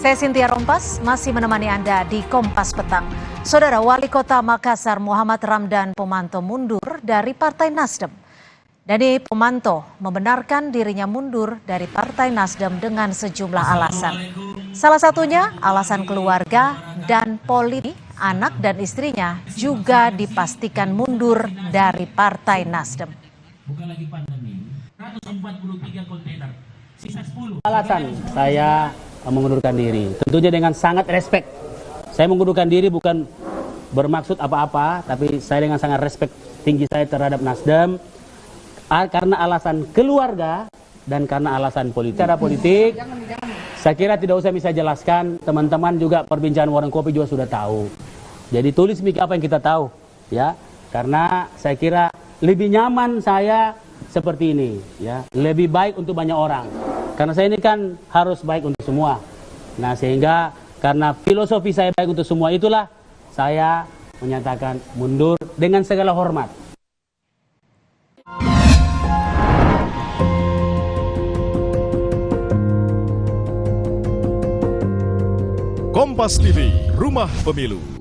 Saya Cynthia Rompas, masih menemani Anda di Kompas Petang. Saudara Wali Kota Makassar Muhammad Ramdan Pomanto mundur dari Partai Nasdem. Dani Pomanto membenarkan dirinya mundur dari Partai Nasdem dengan sejumlah alasan. Salah satunya alasan keluarga dan politik. Anak dan istrinya juga dipastikan mundur dari Partai Nasdem. Bukan lagi pandemi, 143 kontainer, sisa 10. Alasan saya mengundurkan diri, tentunya dengan sangat respect. Saya mengundurkan diri bukan bermaksud apa-apa, tapi saya dengan sangat respect tinggi saya terhadap Nasdem karena alasan keluarga dan karena alasan politik. Cara politik, saya kira tidak usah bisa jelaskan, teman-teman juga perbincangan warung kopi juga sudah tahu. Jadi tulis apa yang kita tahu, ya, karena saya kira lebih nyaman saya seperti ini, ya, lebih baik untuk banyak orang. Karena saya ini kan harus baik untuk semua. Nah, sehingga karena filosofi saya baik untuk semua itulah saya menyatakan mundur dengan segala hormat. Kompas TV, Rumah Pemilu.